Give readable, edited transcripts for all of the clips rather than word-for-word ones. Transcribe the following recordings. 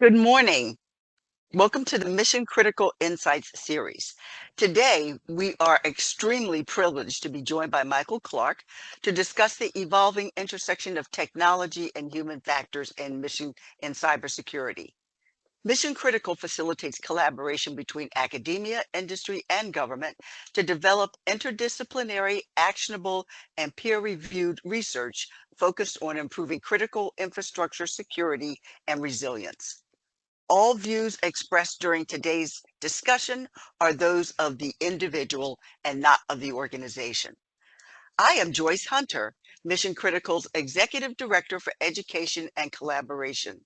Good morning. Welcome to the Mission Critical Insights series. Today, we are extremely privileged to be joined by Michael Clark to discuss the evolving intersection of technology and human factors in cybersecurity. Mission Critical facilitates collaboration between academia, industry, and government to develop interdisciplinary, actionable, and peer-reviewed research focused on improving critical infrastructure security and resilience. All views expressed during today's discussion are those of the individual and not of the organization. I am Joyce Hunter, Mission Critical's Executive Director for Education and Collaboration.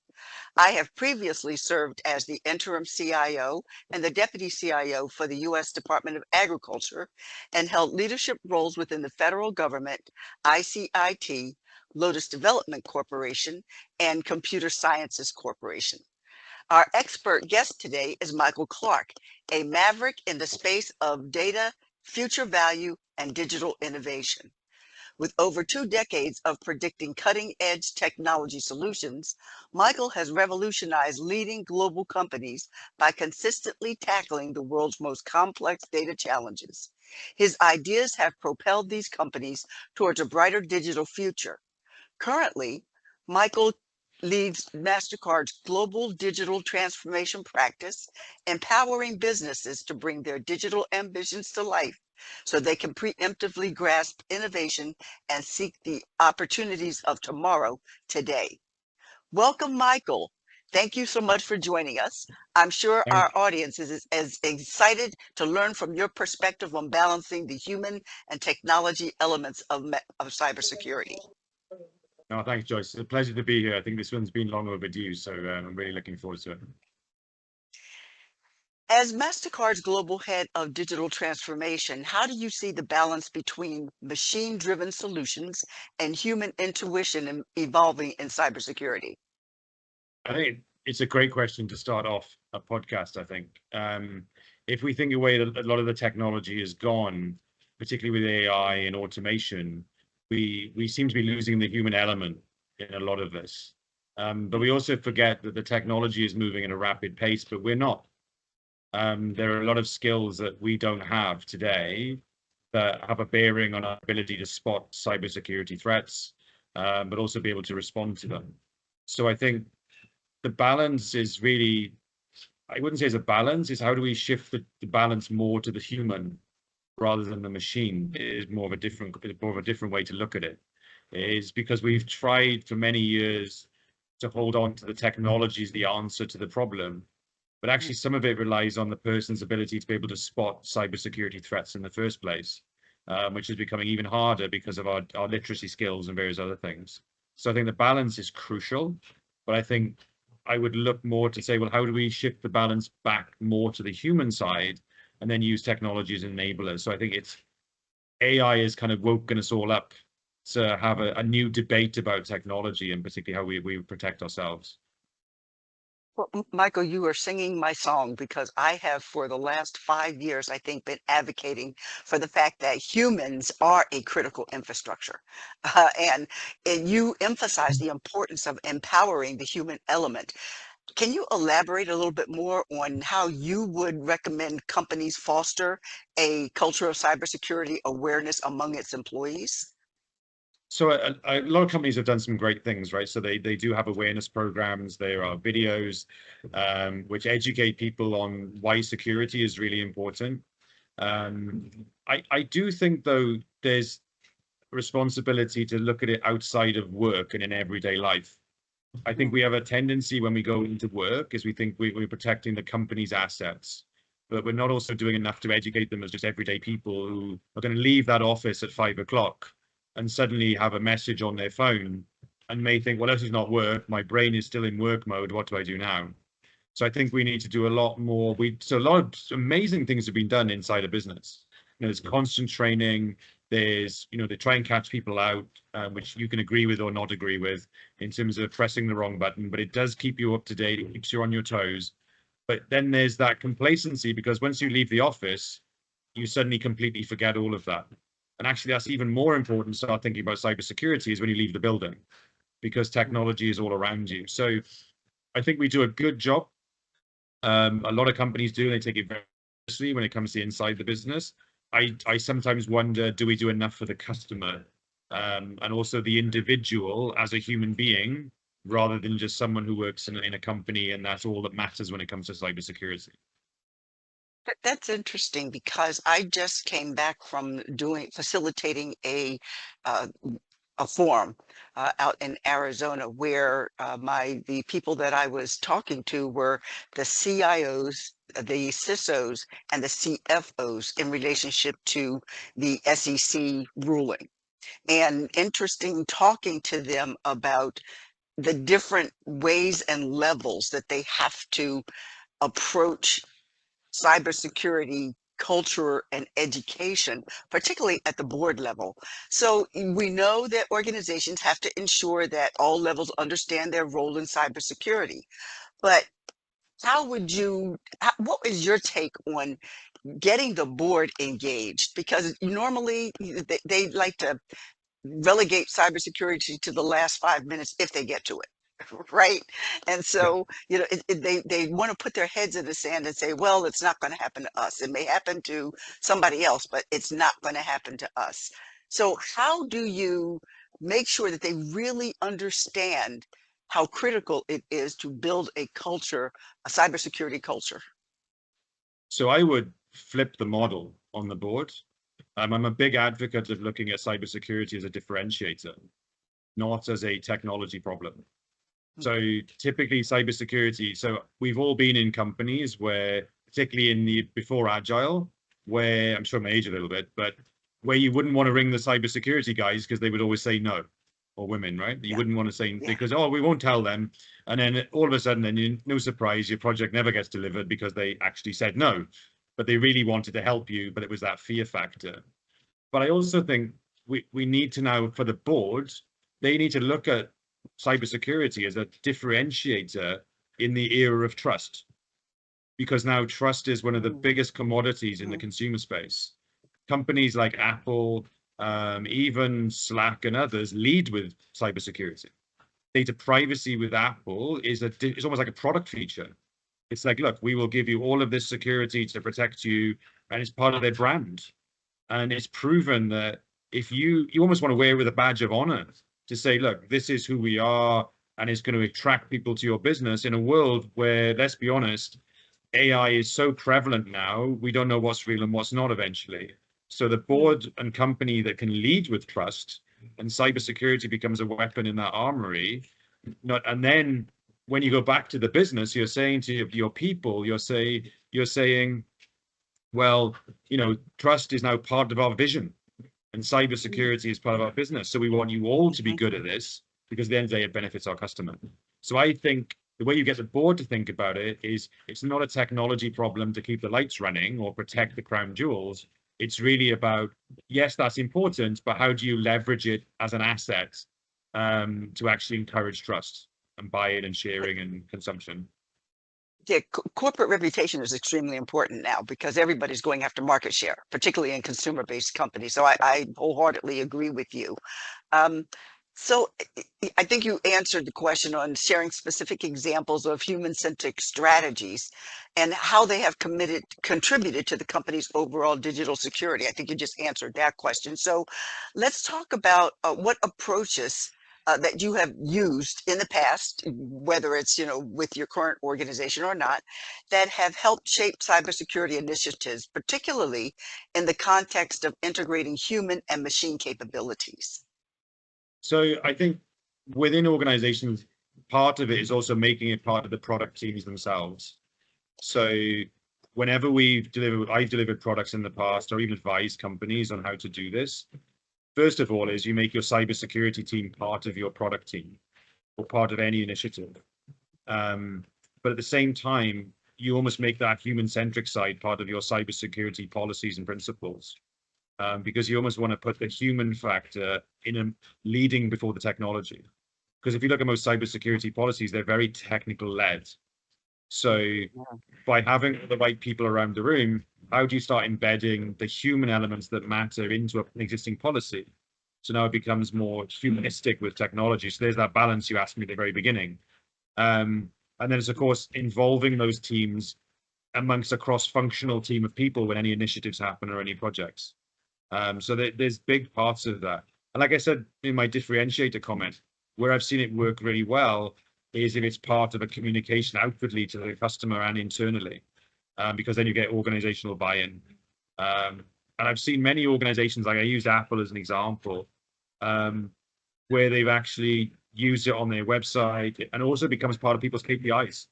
I have previously served as the interim CIO and the deputy CIO for the U.S. Department of Agriculture and held leadership roles within the federal government, ICIT, Lotus Development Corporation, and Computer Sciences Corporation. Our expert guest today is Michael Clark, a maverick in the space of data, future value, and digital innovation. With over 2 decades of predicting cutting-edge technology solutions, Michael has revolutionized leading global companies by consistently tackling the world's most complex data challenges. His ideas have propelled these companies towards a brighter digital future. Currently, Michael leads MasterCard's global digital transformation practice, empowering businesses to bring their digital ambitions to life so they can preemptively grasp innovation and seek the opportunities of tomorrow today. Welcome, Michael. Thank you so much for joining us. I'm sure Thank, our audience is as excited to learn from your perspective on balancing the human and technology elements of cybersecurity. no, thanks, Joyce. It's a pleasure to be here. I think this one's been long overdue, so I'm really looking forward to it. As MasterCard's global head of digital transformation, how do you see the balance between machine-driven solutions and human intuition evolving in cybersecurity? I think it's a great question to start off a podcast, I think. If we think away that a lot of the technology is gone, particularly with AI and automation, we seem to be losing the human element in a lot of this. But we also forget that the technology is moving at a rapid pace, but we're not. There are a lot of skills that we don't have today that have a bearing on our ability to spot cybersecurity threats, but also be able to respond to them. So I think the balance is really, I wouldn't say it's a balance, is how do we shift the balance more to the human rather than the machine is more of a different way to look at it. It is because we've tried for many years to hold on to the technology as the answer to the problem. But actually, some of it relies on the person's ability to be able to spot cybersecurity threats in the first place, which is becoming even harder because of our literacy skills and various other things. So I think the balance is crucial, but I think I would look more to say, well, how do we shift the balance back more to the human side and then use technology as enablers? So I think it's AI has kind of woken us all up to have a new debate about technology and particularly how we protect ourselves. Well, Michael, you are singing my song because I have, for the last 5 years, I think, been advocating for the fact that humans are a critical infrastructure. And you emphasize the importance of empowering the human element. Can you elaborate a little bit more on how you would recommend companies foster a culture of cybersecurity awareness among its employees? So a lot of companies have done some great things, right? So they do have awareness programs. There are videos which educate people on why security is really important. I do think, though, there's responsibility to look at it outside of work and in everyday life. I think we have a tendency when we go into work is we think we're protecting the company's assets, but we're not also doing enough to educate them as just everyday people who are going to leave that office at 5 o'clock and suddenly have a message on their phone and may think, well, this is not work. My brain is still in work mode. What do I do now? So I think we need to do a lot more. So a lot of amazing things have been done inside a business. There's constant training. There's, they try and catch people out, which you can agree with or not agree with in terms of pressing the wrong button, but it does keep you up to date. It keeps you on your toes. But then there's that complacency because once you leave the office, you suddenly completely forget all of that. And actually, that's even more important to start thinking about cybersecurity is when you leave the building, because technology is all around you. So I think we do a good job. A lot of companies do, and they take it very seriously when it comes to inside the business. I sometimes wonder, do we do enough for the customer, and also the individual as a human being, rather than just someone who works in a company, and that's all that matters when it comes to cybersecurity. That's interesting because I just came back from facilitating uh, a forum out in Arizona where the people that I was talking to were the CIOs, the CISOs, and the CFOs in relationship to the SEC ruling. And interesting talking to them about the different ways and levels that they have to approach cybersecurity culture and education, particularly at the board level. So we know that organizations have to ensure that all levels understand their role in cybersecurity. But what is your take on getting the board engaged? Because normally they like to relegate cybersecurity to the last 5 minutes if they get to it. Right. And Yeah. so, they want to put their heads in the sand and say, well, it's not going to happen to us. It may happen to somebody else, but it's not going to happen to us. So how do you make sure that they really understand how critical it is to build a culture, a cybersecurity culture? So I would flip the model on the board. I'm a big advocate of looking at cybersecurity as a differentiator, not as a technology problem. So typically cybersecurity, so we've all been in companies where, particularly in the before Agile, where I'm sure I'm age a little bit, but where you wouldn't want to ring the cybersecurity guys because they would always say no, or women, right? You Yeah, wouldn't want to say yeah. because, oh, we won't tell them. And then all of a sudden, then no surprise, your project never gets delivered because they actually said no, but they really wanted to help you, but it was that fear factor. But I also think we need to now, for the board, they need to look at cybersecurity as a differentiator in the era of trust, because now trust is one of the Mhm, biggest commodities in the mhm. consumer space. Companies like Apple, even Slack and others lead with cybersecurity. Data privacy with Apple is almost like a product feature. It's like, look, we will give you all of this security to protect you, and it's part of their brand. And it's proven that if you almost want to wear it with a badge of honor to say, look, this is who we are, and it's going to attract people to your business in a world where, let's be honest, AI is so prevalent now, we don't know what's real and what's not eventually. So the board and company that can lead with trust, and cybersecurity becomes a weapon in that armory. Not, and then when you go back to the business, you're saying to your people, you're saying, well, trust is now part of our vision, and cybersecurity is part of our business. So we want you all to be Mhm. good at this because at the end of the day, it benefits our customer. So I think the way you get the board to think about it is it's not a technology problem to keep the lights running or protect the crown jewels. It's really about, yes, that's important, but how do you leverage it as an asset, to actually encourage trust and buy-in and sharing and consumption? Yeah, corporate reputation is extremely important now because everybody's going after market share, particularly in consumer-based companies. So I wholeheartedly agree with you. Um, so I think you answered the question on sharing specific examples of human-centric strategies and how they have contributed to the company's overall digital security. I think you just answered that question. So let's talk about what approaches that you have used in the past, whether it's, with your current organization or not, that have helped shape cybersecurity initiatives, particularly in the context of integrating human and machine capabilities. So I think within organizations, part of it is also making it part of the product teams themselves. So whenever I've delivered products in the past or even advised companies on how to do this. First of all, is you make your cybersecurity team part of your product team or part of any initiative. Um, but at the same time, you almost make that human-centric side part of your cybersecurity policies and principles, because you almost want to put the human factor in a leading before the technology. Because if you look at most cybersecurity policies, they're very technical led. So by having the right people around the room, how do you start embedding the human elements that matter into an existing policy? So now it becomes more humanistic with technology. So there's that balance you asked me at the very beginning. Um, And then it's, of course, involving those teams amongst a cross-functional team of people when any initiatives happen or any projects. So there's big parts of that. And like I said in my differentiator comment, where I've seen it work really well is if it's part of a communication outwardly to the customer and internally, because then you get organizational buy-in. And I've seen many organizations, like I used Apple as an example, where they've actually used it on their website and also becomes part of people's KPIs.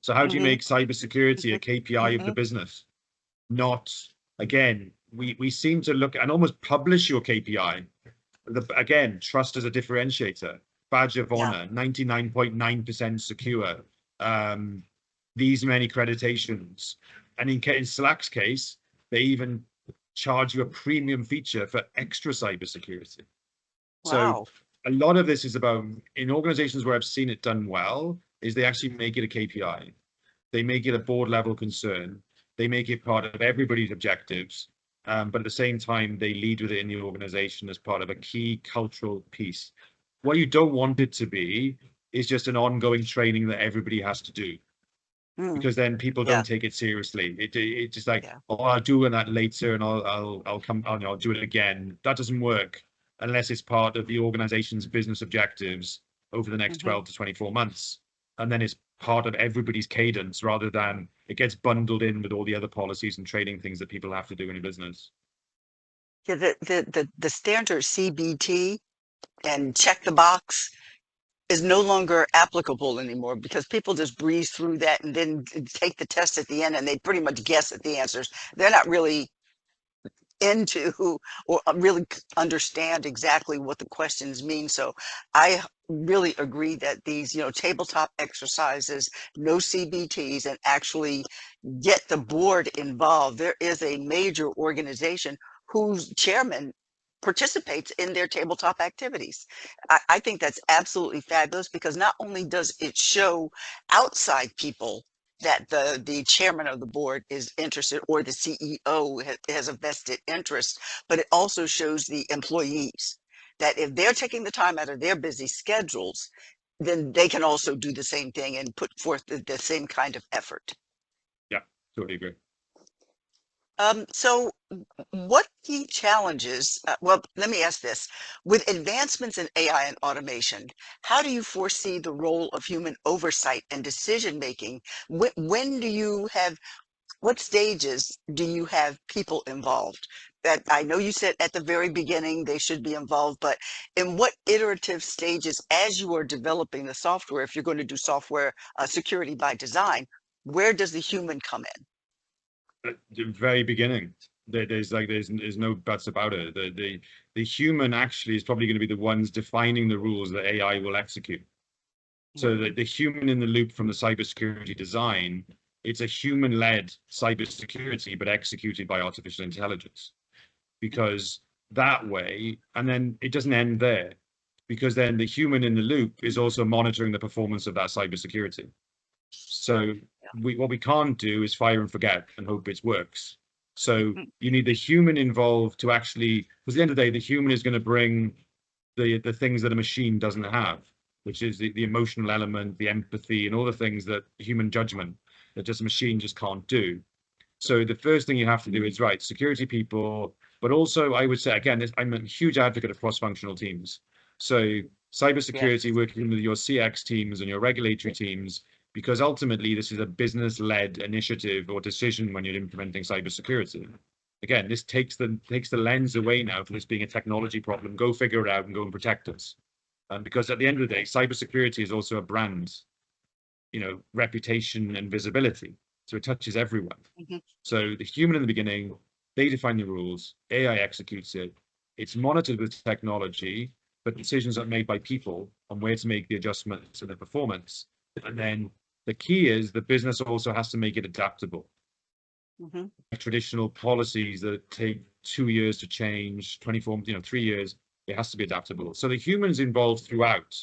So how do you make cybersecurity a KPI of the business? Not, again, we seem to look and almost publish your KPI. Again, trust as a differentiator, badge of honor, 99.9% secure, these many accreditations. And in Slack's case, they even charge you a premium feature for extra cybersecurity. So a lot of this is about, in organizations where I've seen it done well, is they actually make it a KPI. They make it a board level concern. They make it part of everybody's objectives. But at the same time, they lead with it in the organization as part of a key cultural piece. What you don't want it to be is just an ongoing training that everybody has to do, because then people don't take it seriously. It's just like, oh, I'll do that later, and I'll come, I'll do it again. That doesn't work unless it's part of the organization's business objectives over the next 12 to 24 months. And then it's part of everybody's cadence rather than it gets bundled in with all the other policies and training things that people have to do in a business. Yeah, the standard CBT and check the box is no longer applicable anymore because people just breeze through that and then take the test at the end and they pretty much guess at the answers. They're not really into or really understand exactly what the questions mean. So I really agree that these, tabletop exercises, no CBTs, and actually get the board involved. There is a major organization whose chairman participates in their tabletop activities. I think that's absolutely fabulous because not only does it show outside people that the chairman of the board is interested or the CEO has a vested interest, but it also shows the employees that if they're taking the time out of their busy schedules, then they can also do the same thing and put forth the same kind of effort. Yeah, totally agree. So what key challenges, well, let me ask this. With advancements in AI and automation, how do you foresee the role of human oversight and decision making? When do you have, what stages do you have people involved? That I know you said at the very beginning they should be involved, but in what iterative stages as you are developing the software, if you're going to do software security by design, where does the human come in? At the very beginning, there's no buts about it. The human actually is probably going to be the ones defining the rules that AI will execute. So the human in the loop from the cybersecurity design, it's a human-led cybersecurity, but executed by artificial intelligence. Because that way, and then it doesn't end there, because then the human in the loop is also monitoring the performance of that cybersecurity. So what we can't do is fire and forget and hope it works. So you need the human involved to actually, because at the end of the day, the human is going to bring the things that a machine doesn't have, which is the emotional element, the empathy, and all the things that human judgment that just a machine just can't do. So the first thing you have to do is, right, security people, but also I would say, again, I'm a huge advocate of cross-functional teams. So cybersecurity, working with your CX teams and your regulatory teams, because ultimately this is a business-led initiative or decision when you're implementing cybersecurity. Again, this takes the lens away now from this being a technology problem. Go figure it out and go and protect us. Because at the end of the day, cybersecurity is also a brand, reputation and visibility. So it touches everyone. So the human in the beginning, they define the rules, AI executes it. It's monitored with technology, but decisions are made by people on where to make the adjustments and the performance. And then the key is the business also has to make it adaptable. Traditional policies that take 2 years to change, 24, 3 years, it has to be adaptable. So the human's involved throughout,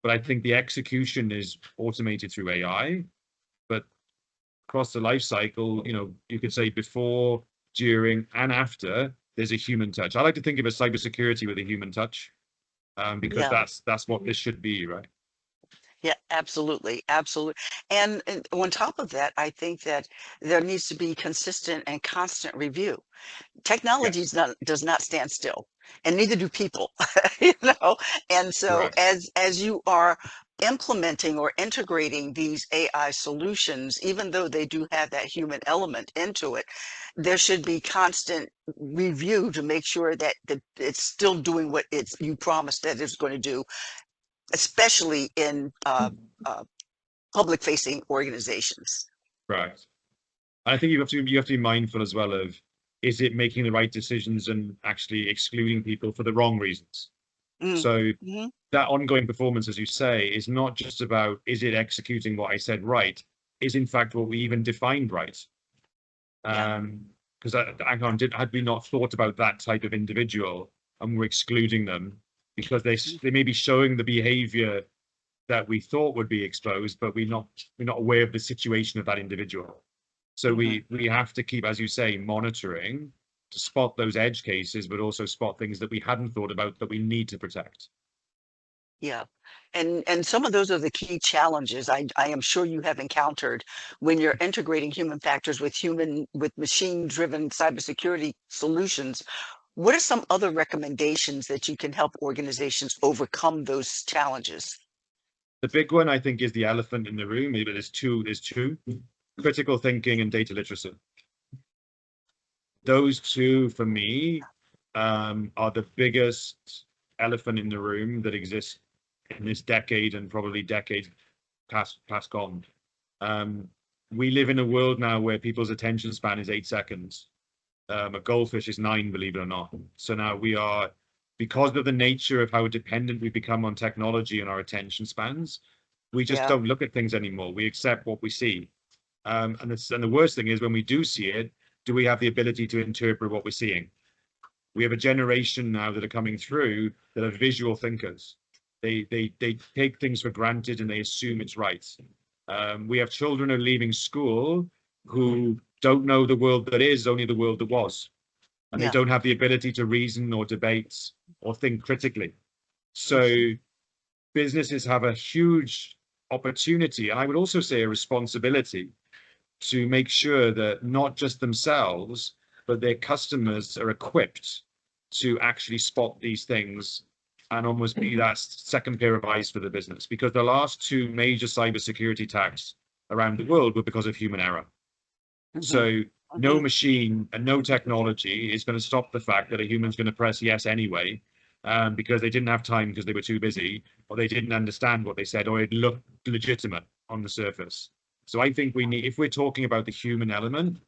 but I think the execution is automated through AI. But across the life cycle, you could say before, during, and after, there's a human touch. I like to think of a cybersecurity with a human touch, because that's what this should be, right? Yeah, absolutely, absolutely. And on top of that, I think that there needs to be consistent and constant review. Technology Yes, does not stand still, and neither do people, you know. And so correct. as you are implementing or integrating these AI solutions, even though they do have that human element into it, there should be constant review to make sure that it's still doing what you promised that it's going to do, especially in uh, public facing organizations. Correct. I think you have to be mindful as well of, is it making the right decisions and actually excluding people for the wrong reasons? Mm. So Hmm. that ongoing performance, as you say, is not just about, is it executing what I said right, is in fact what we even defined right. Yeah. Because had we not thought about that type of individual and we're excluding them because they may be showing the behavior that we thought would be exposed, but we're not aware of the situation of that individual. So Hmm. we have to keep, as you say, monitoring to spot those edge cases, but also spot things that we hadn't thought about that we need to protect. Yeah. And some of those are the key challenges I am sure you have encountered when you're integrating human factors with machine-driven cybersecurity solutions. What are some other recommendations that you can help organizations overcome those challenges? The big one, I think, is the elephant in the room. Maybe there's two, critical thinking and data literacy. Those two, for me, are the biggest elephant in the room that exists in this decade and probably decades past gone. Um, we live in a world now where people's attention span is 8 seconds. A goldfish is 9, believe it or not. So now we are, because of the nature of how dependent we become on technology and our attention spans, we just Yeah. don't look at things anymore. We accept what we see. And the worst thing is when we do see it, do we have the ability to interpret what we're seeing? We have a generation now that are coming through that are visual thinkers. They take things for granted and they assume it's right. We have children who are leaving school who don't know the world that is, only the world that was. And they Yeah. don't have the ability to reason or debate or think critically. Mhm. So businesses have a huge opportunity, and I would also say a responsibility to make sure that not just themselves, but their customers are equipped to actually spot these things and almost be that second pair of eyes for the business. Because the last two major cybersecurity attacks around the world were because of human error. Mhm. So no Mhm. machine and no technology is going to stop the fact that a human's going to press yes anyway, because they didn't have time because they were too busy, or they didn't understand what they said, or it looked legitimate on the surface. So I think we need, if we're talking about the human element,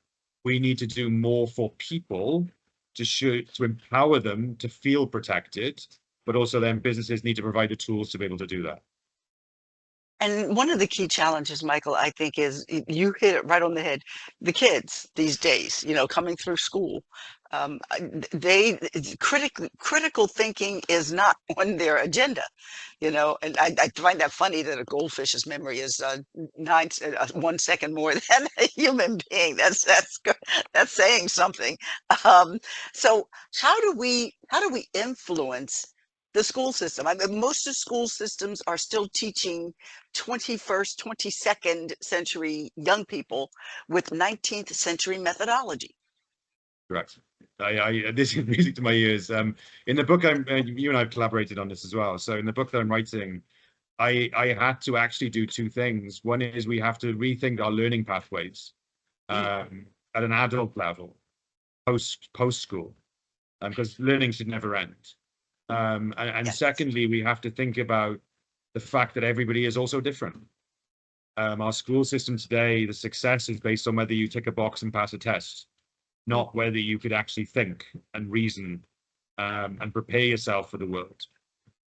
we need to do more for people to empower them to feel protected, but also then businesses need to provide the tools to be able to do that. And one of the key challenges, Michael, I think is you hit it right on the head. The kids these days, coming through school, critical thinking is not on their agenda, and I find that funny that a goldfish's memory is 1 second more than a human being. That's saying something. Um, so how do we influence the school system? I mean, most of school systems are still teaching 21st, 22nd century young people with 19th century methodology. Correct. This is music to my ears. In the book, you and I have collaborated on this as well. So in the book that I'm writing, I had to actually do two things. One is we have to rethink our learning pathways Mm, at an adult level, post school, because learning should never end. And yes. secondly, we have to think about the fact that everybody is also different. Our school system today, the success is based on whether you tick a box and pass a test, Mm, not whether you could actually think and reason and prepare yourself for the world.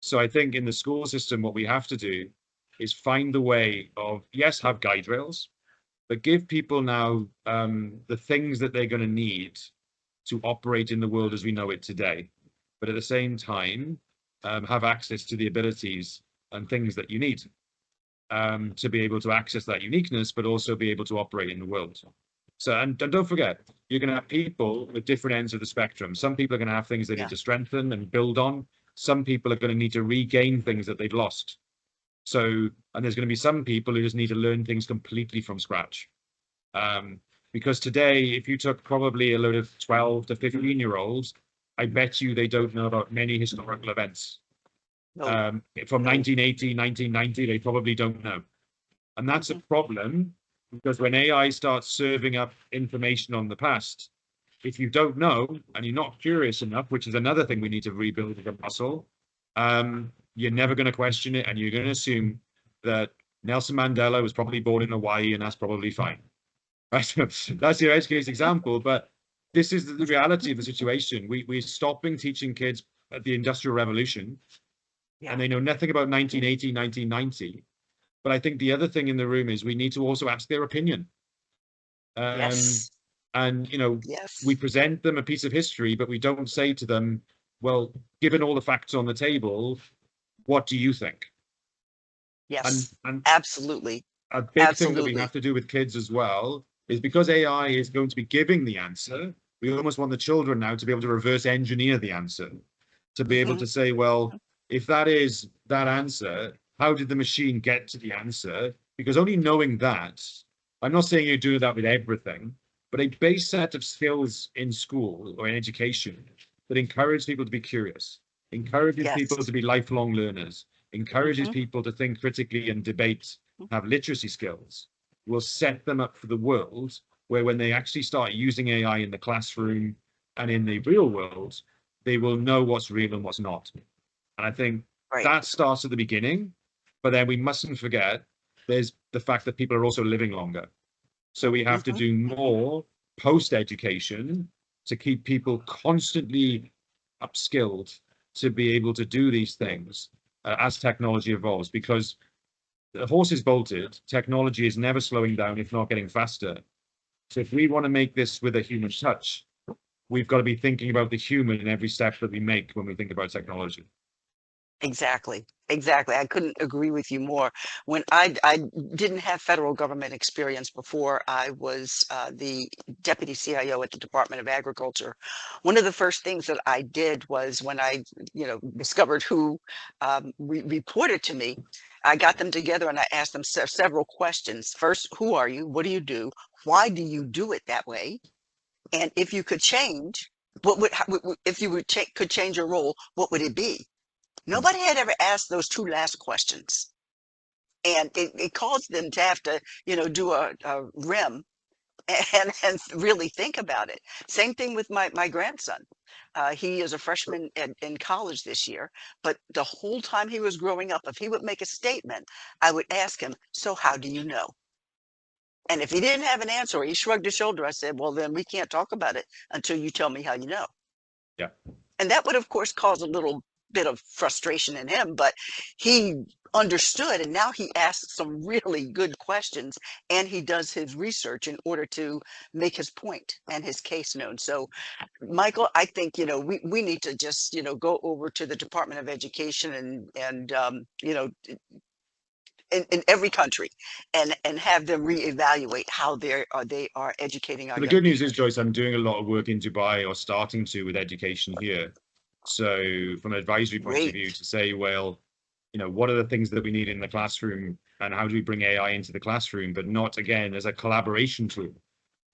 So I think in the school system, what we have to do is find the way of, yes, have guide rails, but give people now the things that they're going to need to operate in the world as we know it today. But at the same time, have access to the abilities and things that you need to be able to access that uniqueness, but also be able to operate in the world. So, and don't forget, you're going to have people with different ends of the spectrum. Some people are going to have things they need yeah. to strengthen and build on. Some people are going to need to regain things that they've lost. So, and there's going to be some people who just need to learn things completely from scratch. Because today, if you took probably a load of 12 to 15-year-olds, I bet you they don't know about many historical events. No, From no. 1980, 1990, they probably don't know. And that's a Mhm. problem, because when AI starts serving up information on the past, if you don't know and you're not curious enough, which is another thing we need to rebuild as a muscle, you're never going to question it, and you're going to assume that Nelson Mandela was probably born in Hawaii and that's probably fine. Right? That's your edge case example, but this is the reality of the situation. We're stopping teaching kids at the Industrial Revolution, Yeah. and they know nothing about 1980, 1990. But I think the other thing in the room is we need to also ask their opinion. Um, Yes. and, we Yes. present them a piece of history, but we don't say to them, well, given all the facts on the table, what do you think? And Yes. and Absolutely. a big thing that we Absolutely. have to do with kids as well is, because AI is going to be giving the answer, we almost want the children now to be able to reverse engineer the answer, to be able Mhm. to say, well, if that is that answer, how did the machine get to the answer? Because only knowing that, I'm not saying you do that with everything, but a base set of skills in school or in education that encourage people to be curious, encourages people Yes. to be lifelong learners, encourages Mhm. people to think critically and debate, Mhm. have literacy skills, will set them up for the world where, when they actually start using AI in the classroom and in the real world, they will know what's real and what's not. And I think Right. that starts at the beginning, but then we mustn't forget there's the fact that people are also living longer. So we have to Mhm. do more post-education to keep people constantly upskilled to be able to do these things as technology evolves, because the horse is bolted. Technology is never slowing down, if not getting faster. So if we want to make this with a human touch, we've got to be thinking about the human in every step that we make when we think about technology. Exactly. Exactly. I couldn't agree with you more. When I didn't have federal government experience before I was the deputy CIO at the Department of Agriculture. One of the first things that I did was, when I, discovered who reported to me, I got them together and I asked them several questions. First, who are you? What do you do? Why do you do it that way? And if you could change, if you would could change your role, what would it be? Nobody had ever asked those two last questions. And it caused them to have to, do a RIM and really think about it. Same thing with my grandson. He is a freshman in college this year, but the whole time he was growing up, if he would make a statement, I would ask him, so how do you know? And if he didn't have an answer, or he shrugged his shoulder, I said, well, then we can't talk about it until you tell me how you know. Yeah. And that would, of course, cause a little bit of frustration in him, but he understood, and now he asks some really good questions, and he does his research in order to make his point and his case known. So, Michael, I think, we need to just, go over to the Department of Education and in every country, and have them reevaluate how they are educating our But the young good news is, people. Joyce, I'm doing a lot of work in Dubai, or starting to, with education here. So from an advisory point of view, Great. to say, well, what are the things that we need in the classroom, and how do we bring AI into the classroom, but not, again, as a collaboration tool,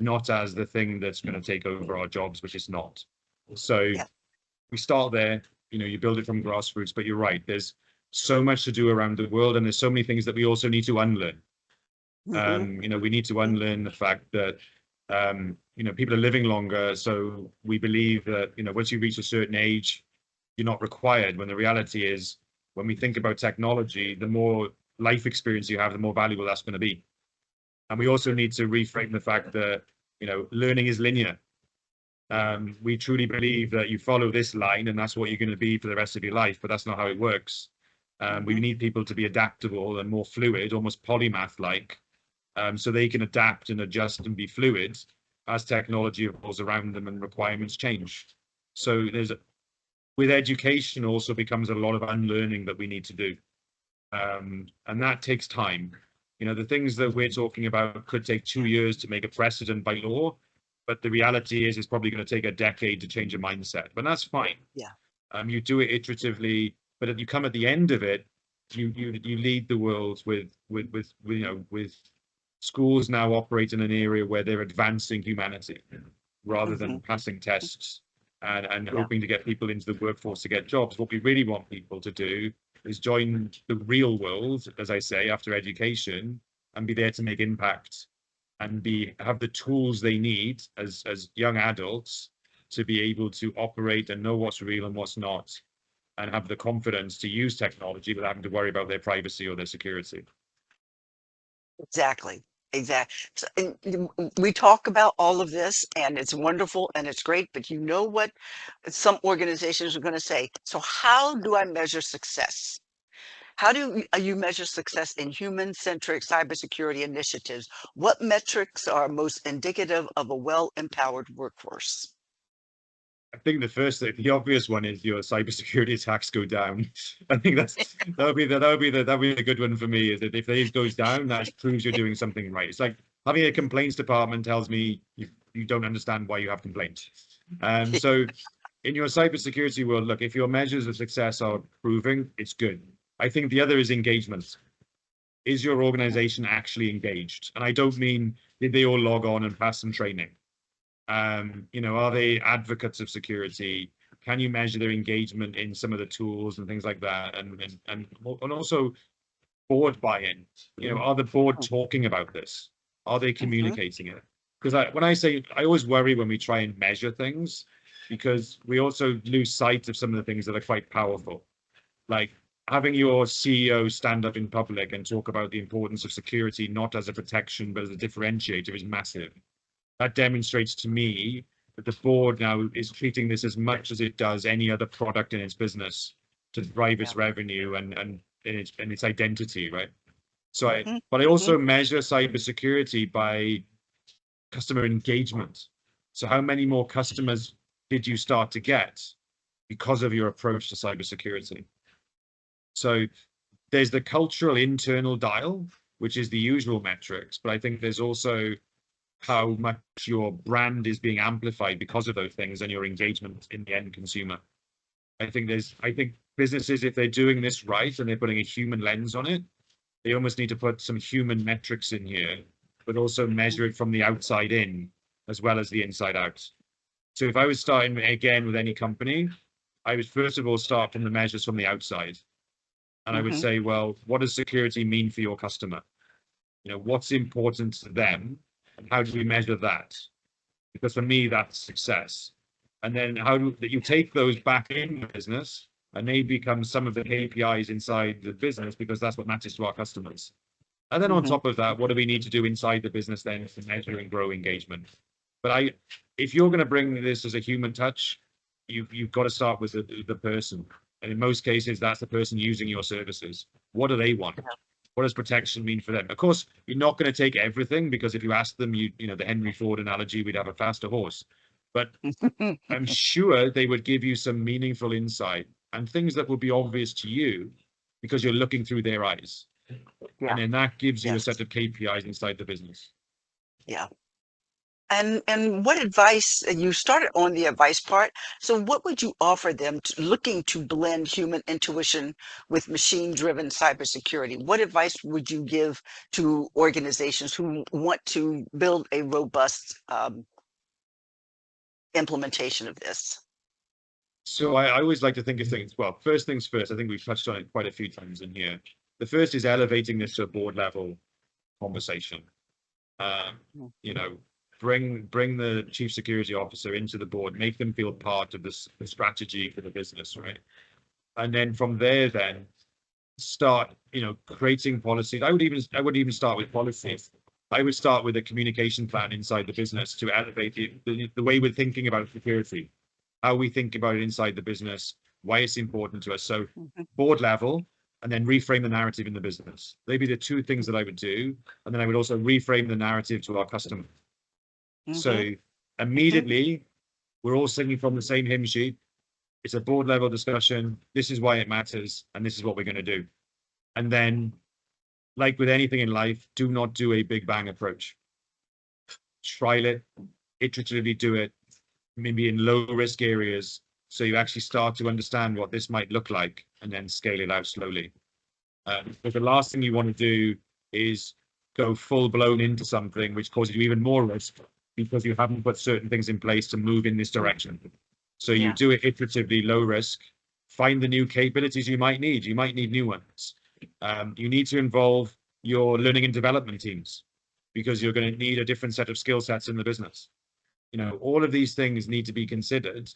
not as the thing that's going to take over our jobs, which is not. So Yeah. we start there, you build it from grassroots, but you're right, there's so much to do around the world, and there's so many things that we also need to unlearn. Hmm. We need to unlearn the fact that people are living longer. So we believe that, once you reach a certain age, you're not required. When the reality is, when we think about technology, the more life experience you have, the more valuable that's going to be. And we also need to reframe the fact that, learning is linear. We truly believe that you follow this line and that's what you're going to be for the rest of your life, but that's not how it works. We Hmm. need people to be adaptable and more fluid, almost polymath-like, so they can adapt and adjust and be fluid as technology evolves around them and requirements change. So with education also becomes a lot of unlearning that we need to do. And that takes time. The things that we're talking about could take 2 years to make a precedent by law, but the reality is it's probably going to take a decade to change a mindset, but that's fine. Yeah. You do it iteratively, but if you come at the end of it, you lead the world with schools now operate in an area where they're advancing humanity rather than passing tests and Yeah, hoping to get people into the workforce to get jobs. What we really want people to do is join the real world, as I say, after education, and be there to make impact and have the tools they need as young adults to be able to operate and know what's real and what's not, and have the confidence to use technology without having to worry about their privacy or their security. exactly. Exactly. So, we talk about all of this and it's wonderful and it's great, but you know what? Some organizations are going to say, so how do I measure success? How do you measure success in human-centric cybersecurity initiatives? What metrics are most indicative of a well-empowered workforce? I think the obvious one is your cybersecurity attacks go down. I think that would be the good one for me. Is that if these goes down, that proves you're doing something right. It's like having a complaints department tells me you don't understand why you have complaints. So in your cybersecurity world, look, if your measures of success are proving, it's good. I think the other is engagement. Is your organization actually engaged? And I don't mean did they all log on and pass some training? Are they advocates of security? Can you measure their engagement in some of the tools and things like that? And also board buy-in. Are the board talking about this? Are they Mhm. communicating it? Because when I say, I always worry when we try and measure things, because we also lose sight of some of the things that are quite powerful. Like having your CEO stand up in public and talk about the importance of security, not as a protection, but as a differentiator, is massive. That demonstrates to me that the board now is treating this as much as it does any other product in its business to drive Yeah. its revenue and its identity, right? So Mhm. but I Mhm. also measure cybersecurity by customer engagement. So how many more customers did you start to get because of your approach to cybersecurity? So there's the cultural internal dial, which is the usual metrics, but I think there's also how much your brand is being amplified because of those things and your engagement in the end consumer. I think businesses, if they're doing this right and they're putting a human lens on it, they almost need to put some human metrics in here, but also measure it from the outside in as well as the inside out. So if I was starting again with any company, I would first of all start from the measures from the outside. And I would Mhm. say, well, what does security mean for your customer? What's important to them and how do we measure that? Because for me, that's success. And then how do that you take those back in the business and they become some of the KPIs inside the business because that's what matters to our customers. And then on Mhm. top of that, what do we need to do inside the business then to measure and grow engagement? But if you're going to bring this as a human touch, you've got to start with the person. And in most cases, that's the person using your services. What do they want? What does protection mean for them? Of course, you're not going to take everything because if you ask them, the Henry Ford analogy, we'd have a faster horse. But I'm sure they would give you some meaningful insight and things that will be obvious to you because you're looking through their eyes. And Yeah. then that gives you a Yes. set of KPIs inside the business. Yeah. And what advice, you started on the advice part. So what would you offer them looking to blend human intuition with machine-driven cybersecurity? What advice would you give to organizations who want to build a robust implementation of this? So I always like to think of things, well, first things first, I think we've touched on it quite a few times in here. The first is elevating this to a board level conversation. Um, Mm. you know, bring the chief security officer into the board, make them feel part of the strategy for the business, right? And then from there, then start, creating policies. I would even start with policies. I would start with a communication plan inside the business to elevate the way we're thinking about security, how we think about it inside the business, why it's important to us. So Mhm. board level, and then reframe the narrative in the business. They'd be the two things that I would do. And then I would also reframe the narrative to our customer. Mhm. So Mhm. immediately we're all singing from the same hymn sheet. It's a board level discussion. This is why it matters. And this is what we're going to do. And then, like with anything in life, do not do a big bang approach. Trial it, iteratively do it, maybe in low risk areas. So you actually start to understand what this might look like and then scale it out slowly. But the last thing you want to do is go full blown into something which causes you even more risk because you haven't put certain things in place to move in this direction. So you Yeah. do it iteratively, low risk, find the new capabilities you might need. You might need new ones. You need to involve your learning and development teams because you're going to need a different set of skill sets in the business. You know, all of these things need to be considered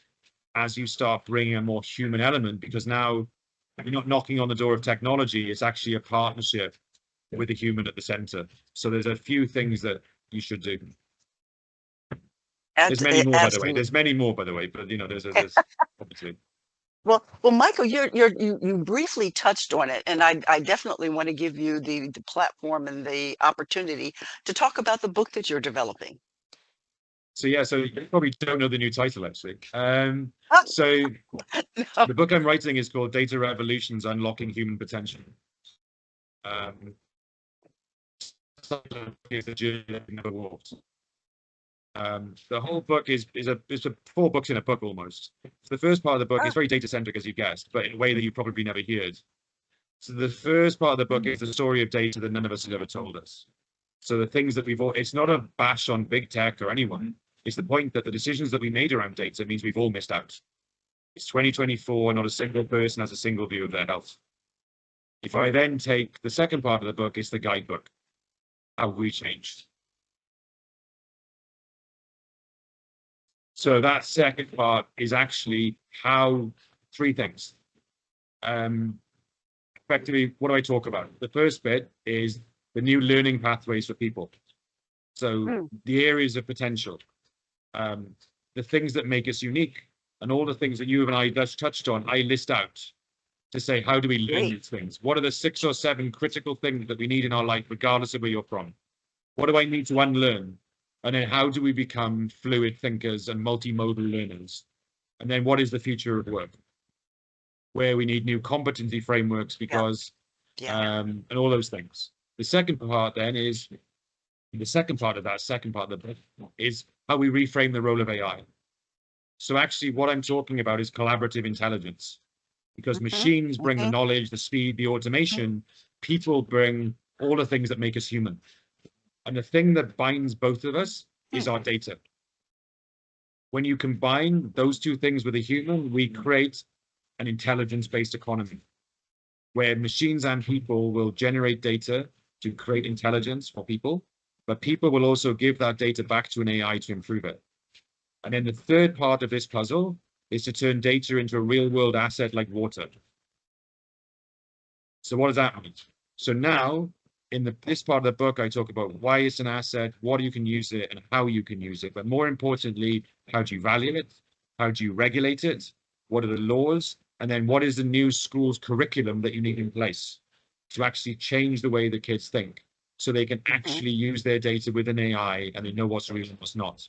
as you start bringing a more human element, because now you're not knocking on the door of technology, it's actually a partnership with a human at the center. So there's a few things that you should do. There's many more, by the way. Absolutely. There's many more, by the way, but you know, there's obviously. Well, Michael, you briefly touched on it, and I definitely want to give you the platform and the opportunity to talk about the book that you're developing. So yeah, so you probably don't know the new title actually. Oh, So no. the book I'm writing is called Data Revolutions: Unlocking Human Potential. Is the journey that we never walked. The whole book is four books in a book almost. So the first part of the book is very data centric, as you guessed, but in a way that you probably never heard. So the first part of the book is the story of data that none of us has ever told us. So the things that we've all, it's not a bash on big tech or anyone. It's the point that the decisions that we made around data means we've all missed out. It's 2024, not a single person has a single view of their health. If I then take the second part of the book, it's the guidebook. How we changed. So that second part is actually how three things. Effectively, what do I talk about? The first bit is the new learning pathways for people. So the areas of potential, the things that make us unique, and all the things that you and I just touched on, I list out to say, how do we learn these things? What are the 6 or 7 critical things that we need in our life, regardless of where you're from? What do I need to unlearn? And then how do we become fluid thinkers and multimodal learners? And then what is the future of work? Where we need new competency frameworks because, and all those things. The second part then is, the second part of the book is how we reframe the role of AI. So actually what I'm talking about is collaborative intelligence, because machines bring the knowledge, the speed, the automation, people bring all the things that make us human. And the thing that binds both of us is our data. When you combine those two things with a human, we create an intelligence-based economy where machines and people will generate data to create intelligence for people, but people will also give that data back to an AI to improve it. And then the third part of this puzzle is to turn data into a real-world asset like water. So what does that mean? So now, in this part of the book, I talk about why it's an asset, what you can use it, and how you can use it. But more importantly, how do you value it? How do you regulate it? What are the laws? And then what is the new school's curriculum that you need in place to actually change the way the kids think so they can actually use their data with an AI and they know what's real and what's not.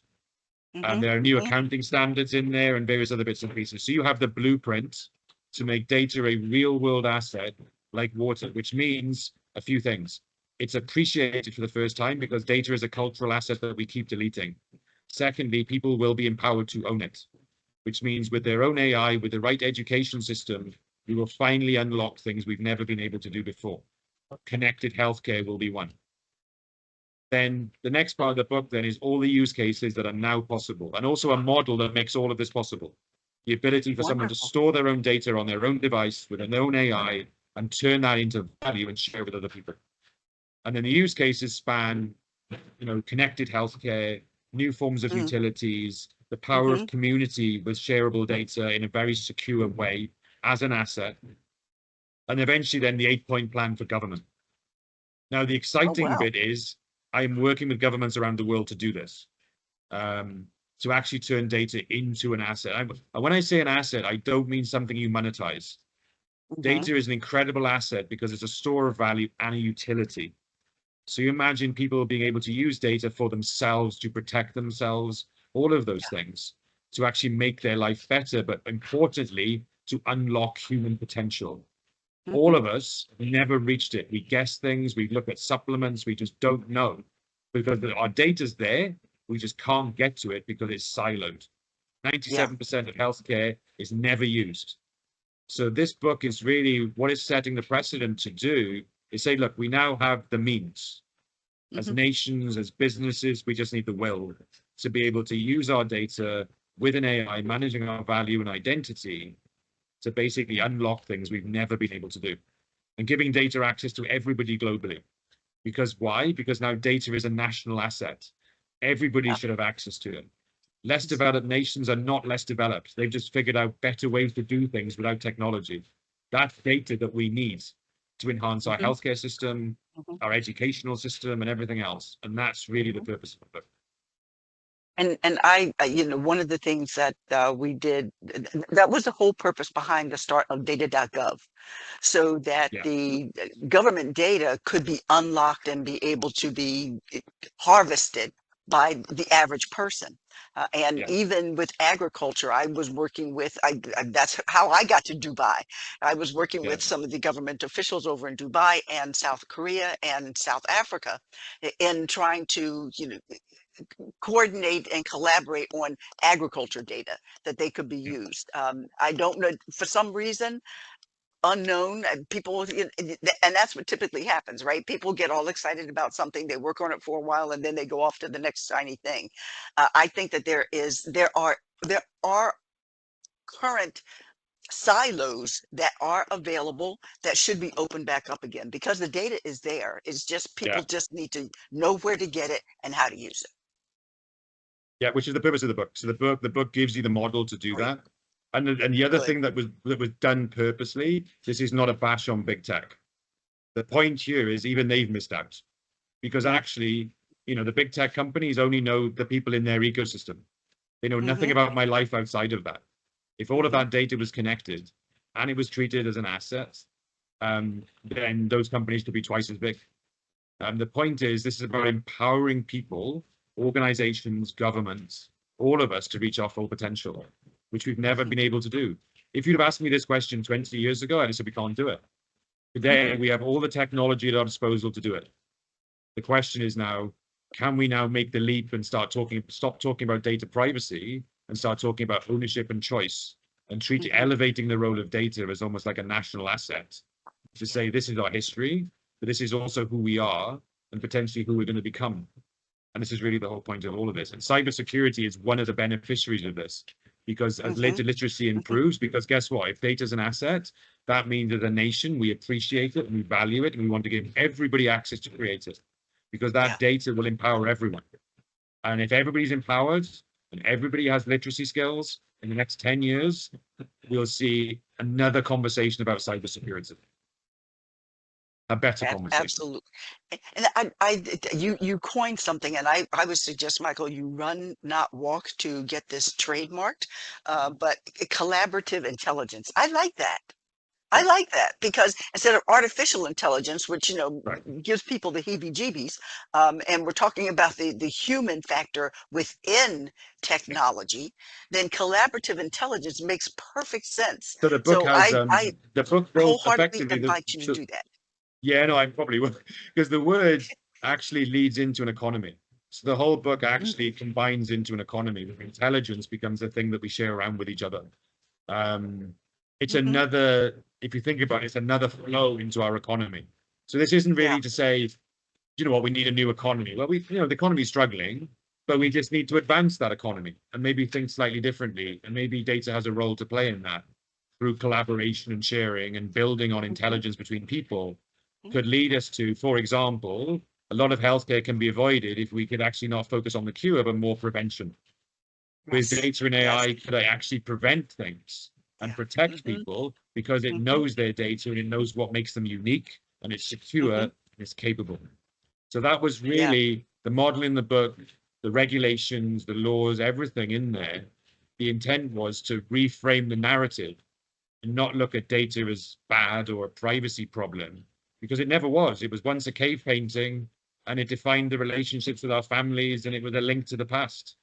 There are new accounting standards in there and various other bits and pieces. So you have the blueprint to make data a real world asset like water, which means a few things. It's appreciated for the first time because data is a cultural asset that we keep deleting. Secondly, people will be empowered to own it, which means with their own AI, with the right education system, we will finally unlock things we've never been able to do before. Connected healthcare will be one. Then the next part of the book then is all the use cases that are now possible, and also a model that makes all of this possible. The ability for someone to store their own data on their own device with their own AI and turn that into value and share with other people. And then the use cases span, you know, connected healthcare, new forms of utilities, the power of community with shareable data in a very secure way as an asset, and eventually then the 8-point plan for government. Now, the exciting bit is I'm working with governments around the world to do this, to actually turn data into an asset. When I say an asset, I don't mean something you monetize. Data is an incredible asset because it's a store of value and a utility. So you imagine people being able to use data for themselves, to protect themselves, all of those things, to actually make their life better, but importantly, to unlock human potential. All of us never reached it. We guess things, we look at supplements, we just don't know. Because our data's there, we just can't get to it because it's siloed. 97% of healthcare is never used. So this book is really what it's setting the precedent to do is say, look, we now have the means as Hmm. nations, as businesses, we just need the will to be able to use our data with an AI, managing our value and identity to basically unlock things we've never been able to do and giving data access to everybody globally. Because why? Because now data is a national asset. Everybody Yeah. should have access to it. Less developed nations are not less developed. They've just figured out better ways to do things without technology. That's data that we need to enhance our Hmm. healthcare system, Hmm. our educational system, and everything else. And that's really the Hmm. purpose of the book. And one of the things that we did, that was the whole purpose behind the start of data.gov, so that Yeah, the government data could be unlocked and be able to be harvested by the average person. And yeah, even with agriculture, I was working with, that's how I got to Dubai. I was working yeah, with some of the government officials over in Dubai and South Korea and South Africa in trying to, coordinate and collaborate on agriculture data that they could be yeah, used. I don't know, for some reason, unknown, people, and that's what typically happens, right? People get all excited about something, they work on it for a while, and then they go off to the next shiny thing. I think that there are current silos that are available that should be opened back up again because the data is there. It's just yeah, people just need to know where to get it and how to use it. yeah. Which is the purpose of the book. So the book gives you the model to do Great. that. And the other Good. thing that was done purposely, this is not a bash on big tech. The point here is even they've missed out because Yeah. actually, the big tech companies only know the people in their ecosystem. They know nothing Hmm. about my life outside of that. If all of Hmm. that data was connected and it was treated as an asset, then those companies could be twice as big. The point is, this is about empowering people, organizations, governments, all of us to reach our full potential, which we've never Hmm. been able to do. If you'd have asked me this question 20 years ago, I'd have said we can't do it. Today, we have all the technology at our disposal to do it. The question is now, can we now make the leap and stop talking about data privacy and start talking about ownership and choice and Hmm. elevating the role of data as almost like a national asset to Yeah. say this is our history, but this is also who we are and potentially who we're going to become. And this is really the whole point of all of this. And cybersecurity is one of the beneficiaries of this because as Hmm. data literacy Hmm. improves, because guess what? If data is an asset, that means as a nation, we appreciate it and we value it and we want to give everybody access to create it because that Yeah. data will empower everyone. And if everybody's empowered and everybody has literacy skills in the next 10 years, we'll see another conversation about cybersecurity, a better conversation. Absolutely. And you coined something, and I would suggest, Michael, you run, not walk, to get this trademarked. But collaborative intelligence. I like that. I Yeah, like that because instead of artificial intelligence, which right. gives people the heebie-jeebies, and we're talking about the human factor within technology, then collaborative intelligence makes perfect sense. So the book So has I the book will wholeheartedly effectively invite you to do that. yeah, no, I probably will because the word actually leads into an economy. So the whole book Mm. actually combines into an economy where intelligence becomes a thing that we share around with each other. Um, it's Hmm. another, if you think about it, it's another flow into our economy. So this isn't Yeah. really to say, you know what, we need a new economy. Well, the economy's struggling, but we just need to advance that economy and maybe think slightly differently. And maybe data has a role to play in that through collaboration and sharing and building on Hmm. intelligence between people could lead us to, for example, a lot of healthcare can be avoided if we could actually not focus on the cure, but more prevention. With Yes. data and Yes. AI, could I actually prevent things and Yeah. protect Hmm. people because it Hmm. knows their data and it knows what makes them unique and it's secure Hmm. and it's capable. So that was Yeah. really the model in the book, the regulations, the laws, everything in there. The intent was to reframe the narrative and not look at data as bad or a privacy problem, because it never was. It was once a cave painting and it defined the relationships with our families and it was a link to the past.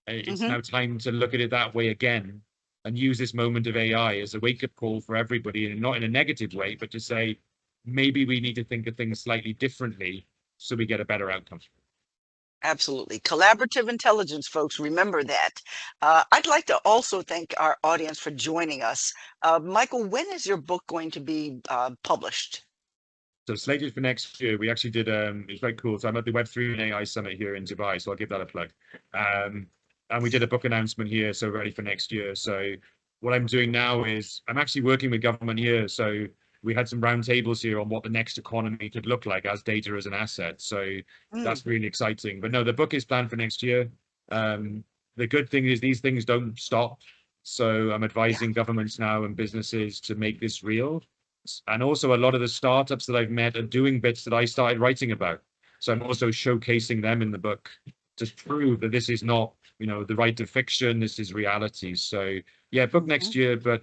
It's Hmm. now time to look at it that way again and use this moment of AI as a wake-up call for everybody, and not in a negative way, but to say maybe we need to think of things slightly differently so we get a better outcome. Absolutely. Collaborative intelligence, folks, remember that. I'd like to also thank our audience for joining us. Michael, when is your book going to be published? So slated for next year, we actually did, it's very cool. So I'm at the Web3 and AI Summit here in Dubai, so I'll give that a plug. And we did a book announcement here, so ready for next year. So what I'm doing now is I'm actually working with government here. So we had some roundtables here on what the next economy could look like as data as an asset. So Mm, that's really exciting. But no, the book is planned for next year. The good thing is these things don't stop. So I'm yeah. advising governments now and businesses to make this real. And also a lot of the startups that I've met are doing bits that I started writing about. So I'm also showcasing them in the book to prove that this is not, the right of fiction, this is reality. So yeah, book Mhm. next year, but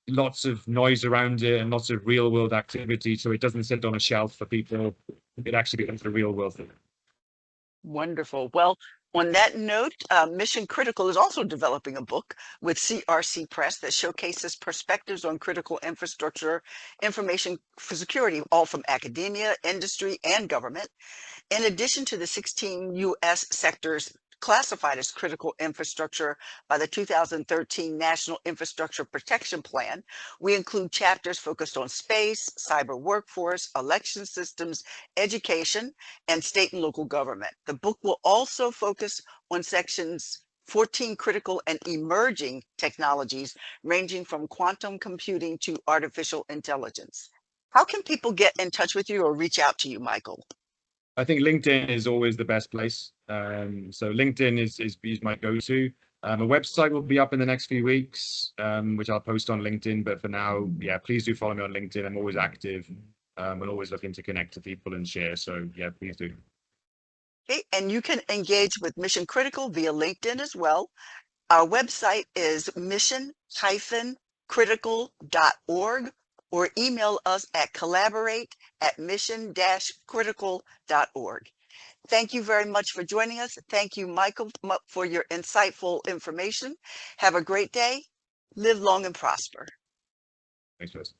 lots of noise around it and lots of real world activity. So it doesn't sit on a shelf for people. It actually becomes a real world thing. Wonderful. Well, on that note, Mission Critical is also developing a book with CRC Press that showcases perspectives on critical infrastructure, information for security, all from academia, industry, and government. In addition to the 16 U.S. sectors classified as critical infrastructure by the 2013 National Infrastructure Protection Plan, we include chapters focused on space, cyber workforce, election systems, education, and state and local government. The book will also focus on sections 14 critical and emerging technologies ranging from quantum computing to artificial intelligence. How can people get in touch with you or reach out to you, Michael? I think LinkedIn is always the best place. So LinkedIn is my go-to. A website will be up in the next few weeks, which I'll post on LinkedIn. But for now, yeah, please do follow me on LinkedIn. I'm always active. I'm always looking to connect to people and share. So yeah, please do. Okay, and you can engage with Mission Critical via LinkedIn as well. Our website is mission-critical.org or email us at collaborate@mission-critical.org. Thank you very much for joining us. Thank you, Michael, for your insightful information. Have a great day. Live long and prosper. Thanks, guys.